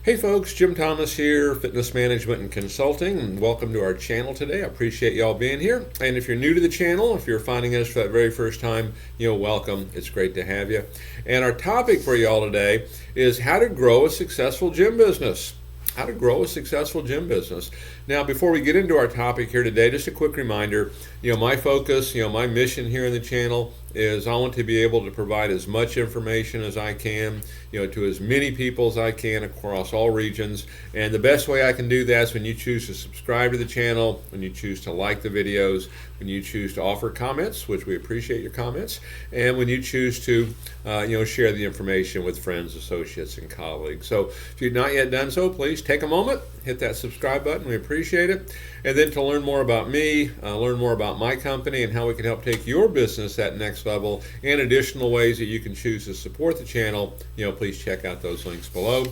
Hey folks, Jim Thomas here, Fitness Management and Consulting, and welcome to our channel today. I appreciate y'all being here. And if you're new to the channel, if you're finding us for that very first time, welcome. It's great to have you. And our topic for y'all today is how to grow a successful gym business. How to grow a successful gym business. Now, before we get into our topic here today, just a quick reminder, my focus, my mission here in the channel is I want to be able to provide as much information as I can, to as many people as I can across all regions. And the best way I can do that is when you choose to subscribe to the channel, when you choose to like the videos, when you choose to offer comments, which we appreciate your comments, and when you choose to, share the information with friends, associates, and colleagues. So if you've not yet done so, please take a moment, hit that subscribe button. We appreciate it. And then to learn more about me, learn more about my company and how we can help take your business that next level, and additional ways that you can choose to support the channel, please check out those links below.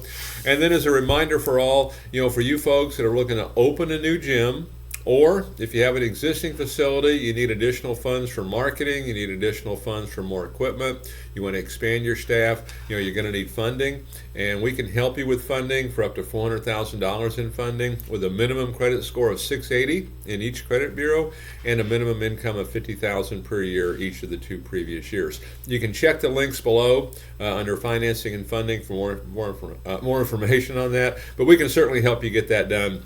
And then as a reminder for all, for you folks that are looking to open a new gym, or if you have an existing facility, you need additional funds for marketing, you need additional funds for more equipment, you want to expand your staff, you're going to need funding, and we can help you with funding for up to $400,000 in funding with a minimum credit score of 680 in each credit bureau and a minimum income of $50,000 per year each of the 2 previous years. You can check the links below under financing and funding for more information on that, but we can certainly help you get that done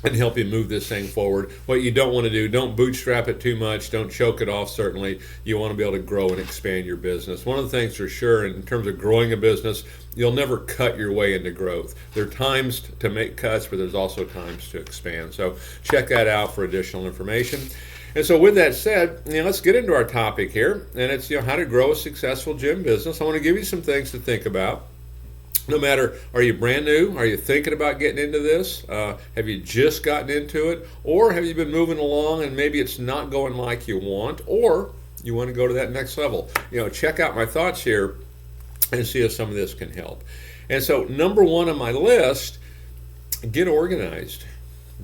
and help you move this thing forward. What you don't want to do, don't bootstrap it too much, don't choke it off certainly. You want to be able to grow and expand your business. One of the things for sure in terms of growing a business, you'll never cut your way into growth. There are times to make cuts, but there's also times to expand. So check that out for additional information. And so with that said, let's get into our topic here, and it's how to grow a successful gym business. I want to give you some things to think about. No matter, are you brand new? Are you thinking about getting into this? Have you just gotten into it? Or have you been moving along and maybe it's not going like you want, or you want to go to that next level? Check out my thoughts here and see if some of this can help. And so number one on my list, get organized.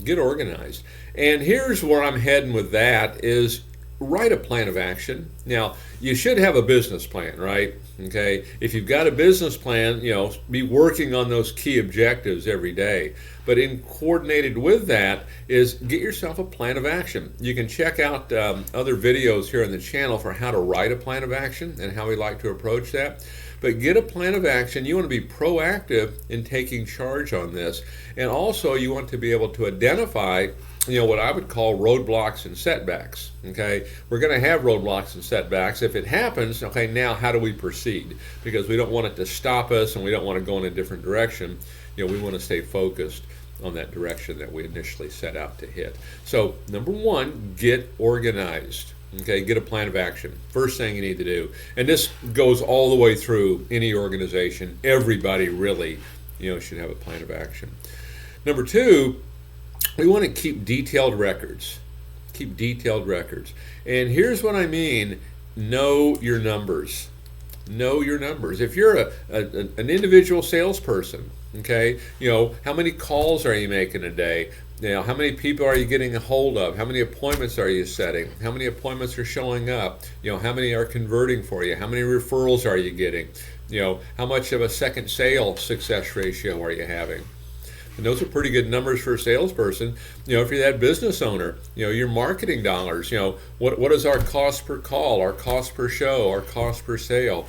Get organized. And here's where I'm heading with that is write a plan of action. Now, you should have a business plan, right? Okay. If you've got a business plan, be working on those key objectives every day. But in coordinated with that is get yourself a plan of action. You can check out other videos here on the channel for how to write a plan of action and how we like to approach that. But get a plan of action. You want to be proactive in taking charge on this. And also you want to be able to identify what I would call roadblocks and setbacks. Okay, we're going to have roadblocks and setbacks. If it happens, okay, now how do we proceed? Because we don't want it to stop us and we don't want to go in a different direction. We want to stay focused on that direction that we initially set out to hit. So number one, get organized. Okay, get a plan of action. First thing you need to do, and this goes all the way through any organization. Everybody really, should have a plan of action. Number two, we want to keep detailed records. Keep detailed records. And here's what I mean. Know your numbers. Know your numbers. If you're an individual salesperson, okay, how many calls are you making a day? How many people are you getting a hold of? How many appointments are you setting? How many appointments are showing up? How many are converting for you? How many referrals are you getting? How much of a second sale success ratio are you having? And those are pretty good numbers for a salesperson. If you're that business owner, your marketing dollars, what is our cost per call, our cost per show, our cost per sale?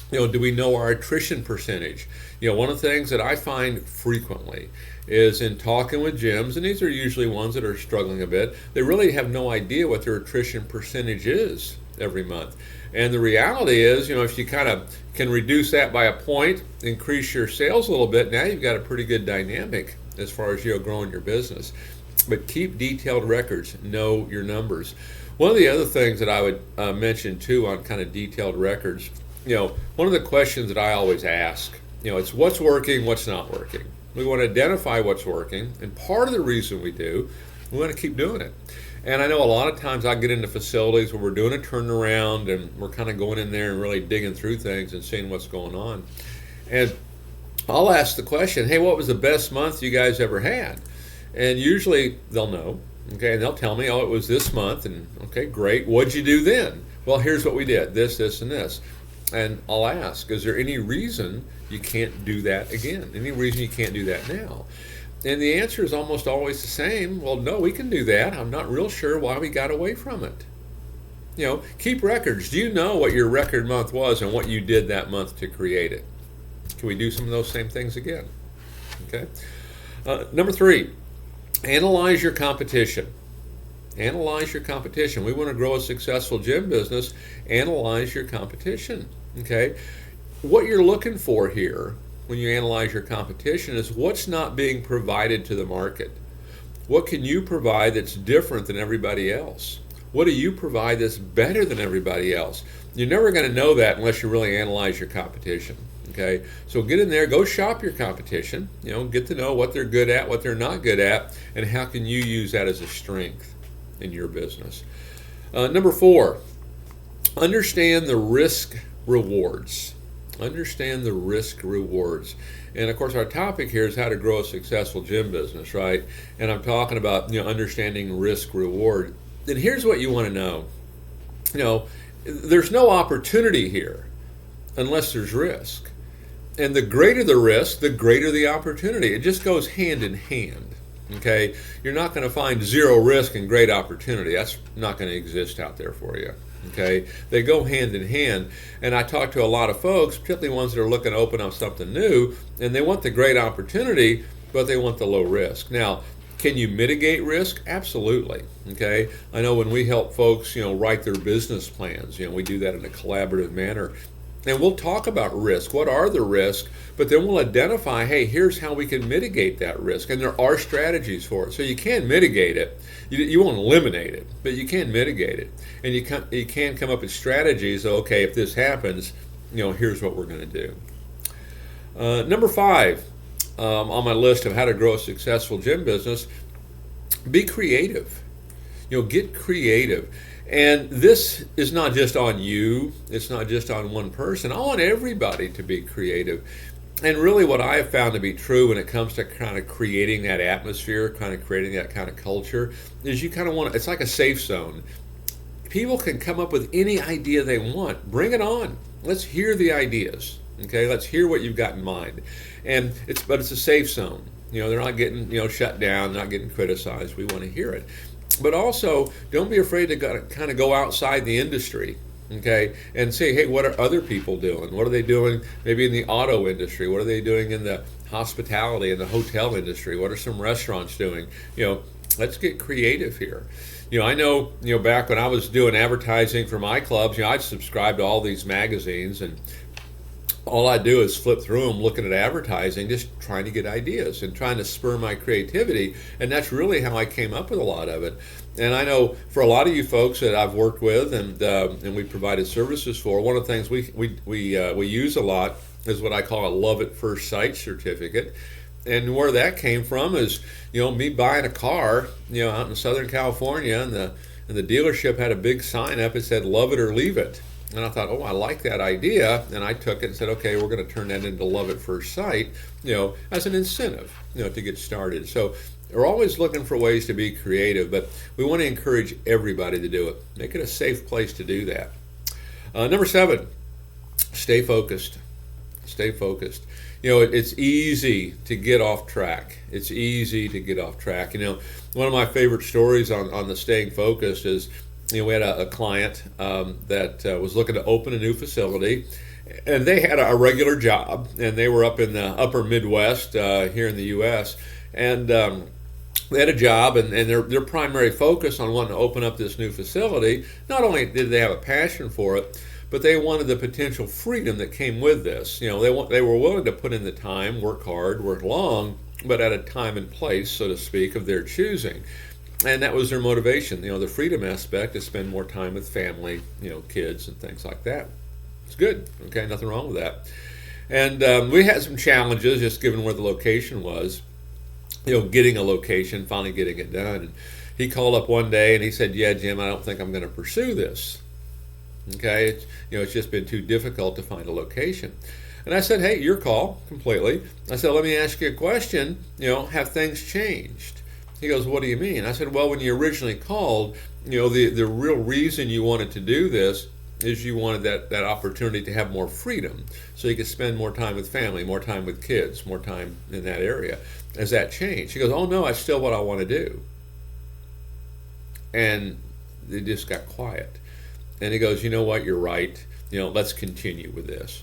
Do we know our attrition percentage? One of the things that I find frequently is in talking with gyms, and these are usually ones that are struggling a bit, they really have no idea what their attrition percentage is every month. And the reality is, if you kind of can reduce that by a point, increase your sales a little bit, now you've got a pretty good dynamic as far as growing your business. But keep detailed records, know your numbers. One of the other things that I would mention too on kind of detailed records, one of the questions that I always ask, it's what's working, what's not working. We want to identify what's working, and part of the reason we want to keep doing it. And I know a lot of times I get into facilities where we're doing a turnaround and we're kind of going in there and really digging through things and seeing what's going on. And I'll ask the question, hey, what was the best month you guys ever had? And usually they'll know, okay, and they'll tell me, oh, it was this month, and okay, great. What'd you do then? Well, here's what we did, this, and this. And I'll ask, is there any reason you can't do that again? Any reason you can't do that now? And the answer is almost always the same. Well, no, we can do that. I'm not real sure why we got away from it. Keep records. Do you know what your record month was and what you did that month to create it? Can we do some of those same things again? Okay. Number 3, analyze your competition. Analyze your competition. We want to grow a successful gym business. Analyze your competition. Okay. What you're looking for here when you analyze your competition is what's not being provided to the market. What can you provide that's different than everybody else? What do you provide that's better than everybody else? You're never going to know that unless you really analyze your competition. Okay, so get in there, go shop your competition, get to know what they're good at, what they're not good at, and how can you use that as a strength in your business. Number 4, understand the risk rewards. Understand the risk rewards. And of course, our topic here is how to grow a successful gym business, right? And I'm talking about understanding risk reward. And here's what you want to know. There's no opportunity here unless there's risk. And the greater the risk, the greater the opportunity. It just goes hand in hand. Okay? You're not going to find zero risk and great opportunity. That's not going to exist out there for you. Okay? They go hand in hand. And I talk to a lot of folks, particularly ones that are looking to open up something new, and they want the great opportunity, but they want the low risk. Now, can you mitigate risk? Absolutely. Okay. I know when we help folks, write their business plans, we do that in a collaborative manner. And we'll talk about risk. What are the risks? But then we'll identify, hey, here's how we can mitigate that risk. And there are strategies for it. So you can mitigate it. You won't eliminate it, but you can mitigate it. And you can come up with strategies. Okay, if this happens, here's what we're going to do. Number 5. On my list of how to grow a successful gym business, be creative. Get creative. And this is not just on you. It's not just on one person. I want everybody to be creative. And really what I have found to be true when it comes to kind of creating that atmosphere, kind of creating that kind of culture, is you kind of want, it's like a safe zone. People can come up with any idea they want. Bring it on. Let's hear the ideas. Okay, let's hear what you've got in mind. But it's a safe zone. They're not getting, shut down, not getting criticized. We want to hear it. But also, don't be afraid to kind of go outside the industry, okay, and say, hey, what are other people doing? What are they doing maybe in the auto industry? What are they doing in the hospitality and the hotel industry? What are some restaurants doing? Let's get creative here. I know, back when I was doing advertising for my clubs, I'd subscribe to all these magazines, and all I do is flip through them looking at advertising, just trying to get ideas and trying to spur my creativity. And that's really how I came up with a lot of it. And I know for a lot of you folks that I've worked with and we provided services for, one of the things we use a lot is what I call a love at first sight certificate. And where that came from is, me buying a car, out in Southern California, and the dealership had a big sign up that said, love it or leave it. And I thought, I like that idea. And I took it and said, okay, we're going to turn that into love at first sight, as an incentive, to get started. So we're always looking for ways to be creative, but we want to encourage everybody to do it. Make it a safe place to do that. Number 7, stay focused. Stay focused. It's easy to get off track. It's easy to get off track. One of my favorite stories on the staying focused is, we had a client that was looking to open a new facility, and they had a regular job, and they were up in the upper Midwest here in the U.S., and they had a job, and their primary focus on wanting to open up this new facility, not only did they have a passion for it, but they wanted the potential freedom that came with this. They were willing to put in the time, work hard, work long, but at a time and place, so to speak, of their choosing. And that was their motivation, the freedom aspect, to spend more time with family, kids and things like that. It's good, okay, nothing wrong with that. And we had some challenges just given where the location was, getting a location, finally getting it done. And he called up one day and he said, yeah, Jim, I don't think I'm going to pursue this. Okay, it's just been too difficult to find a location. And I said, hey, your call, completely. I said, let me ask you a question, have things changed? He goes, what do you mean? I said, well, when you originally called, the real reason you wanted to do this is you wanted that opportunity to have more freedom so you could spend more time with family, more time with kids, more time in that area. Has that changed? She goes, oh no, that's still what I want to do. And they just got quiet. And he goes, you know what, you're right. Let's continue with this.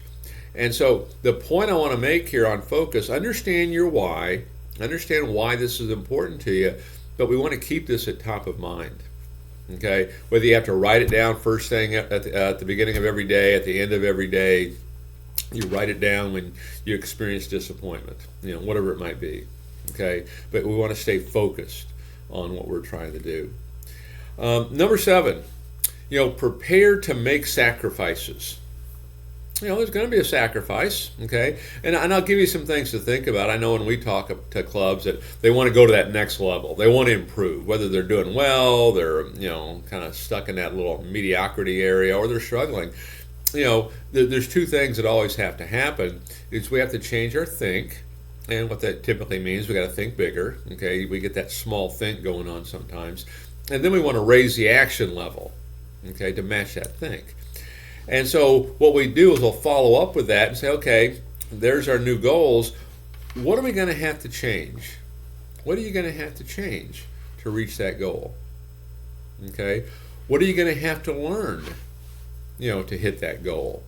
And so the point I want to make here on focus, understand your why, understand why this is important to you, but we want to keep this at top of mind. Okay, whether you have to write it down first thing at the beginning of every day, at the end of every day, you write it down when you experience disappointment, whatever it might be. Okay, but we want to stay focused on what we're trying to do. Number 7, prepare to make sacrifices. There's going to be a sacrifice, okay? And I'll give you some things to think about. I know when we talk to clubs that they want to go to that next level. They want to improve, whether they're doing well, they're, kind of stuck in that little mediocrity area, or they're struggling. There's 2 things that always have to happen. Is we have to change our think, and what that typically means, we got to think bigger, okay? We get that small think going on sometimes. And then we want to raise the action level, okay, to match that think. And so what we do is we'll follow up with that and say, okay, there's our new goals. What are we going to have to change? What are you going to have to change to reach that goal? Okay? What are you going to have to learn, to hit that goal?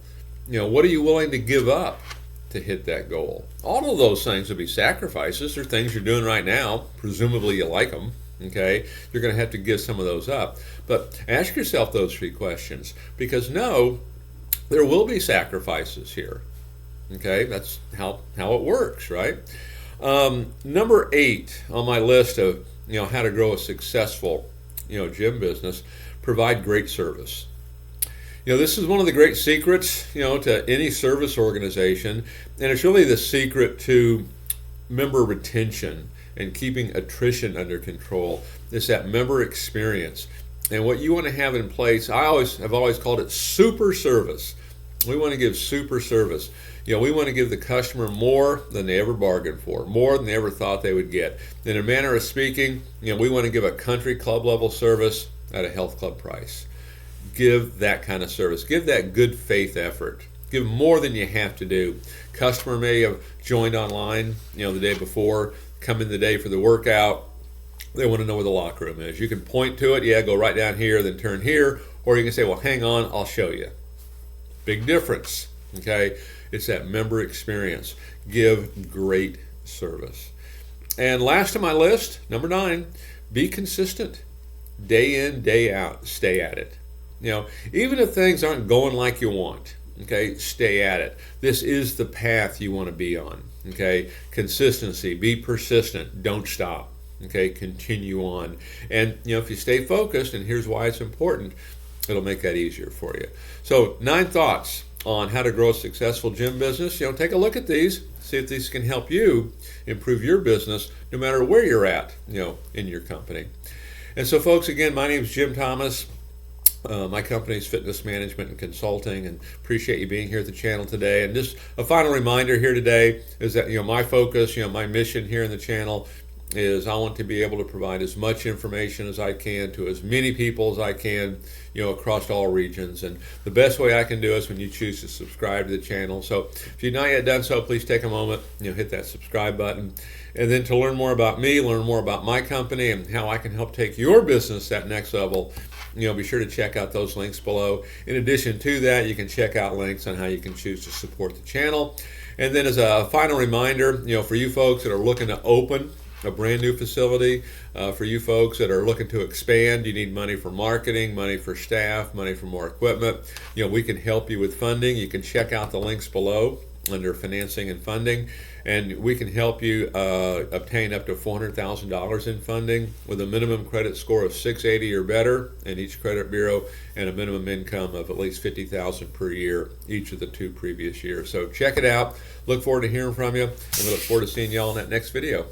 What are you willing to give up to hit that goal? All of those things will be sacrifices. They're things you're doing right now. Presumably you like them. Okay, you're going to have to give some of those up. But ask yourself those 3 questions, because there will be sacrifices here. Okay, that's how it works, right? Number 8 on my list of how to grow a successful gym business: provide great service. This is one of the great secrets to any service organization, and it's really the secret to member retention and keeping attrition under control. It's that member experience. And what you want to have in place, I've always called it super service. We want to give super service. We want to give the customer more than they ever bargained for, more than they ever thought they would get. In a manner of speaking, we want to give a country club level service at a health club price. Give that kind of service. Give that good faith effort. Give more than you have to do. Customer may have joined online, the day before, come in the day for the workout. They want to know where the locker room is. You can point to it, go right down here, then turn here, or you can say, well, hang on, I'll show you. Big difference, okay? It's that member experience. Give great service. And last on my list, number 9, be consistent. Day in, day out, stay at it. Even if things aren't going like you want, okay, stay at it. This is the path you want to be on, okay? Consistency, be persistent, don't stop, okay? Continue on. And, if you stay focused, and here's why it's important, it'll make that easier for you. So 9 thoughts on how to grow a successful gym business. Take a look at these, see if these can help you improve your business no matter where you're at, in your company. And so, folks, again, my name is Jim Thomas. My company is Fitness Management and Consulting, and appreciate you being here at the channel today. And just a final reminder here today is that my focus, my mission here in the channel is I want to be able to provide as much information as I can to as many people as I can, across all regions. And the best way I can do is when you choose to subscribe to the channel. So if you've not yet done so, please take a moment, hit that subscribe button. And then to learn more about me, learn more about my company and how I can help take your business that next level, be sure to check out those links below. In addition to that, you can check out links on how you can choose to support the channel. And then as a final reminder, for you folks that are looking to open a brand new facility, for you folks that are looking to expand, you need money for marketing, money for staff, money for more equipment, we can help you with funding. You can check out the links below under financing and funding, and we can help you obtain up to $400,000 in funding with a minimum credit score of 680 or better in each credit bureau, and a minimum income of at least $50,000 per year each of the 2 previous years. So check it out. Look forward to hearing from you, and we look forward to seeing y'all in that next video.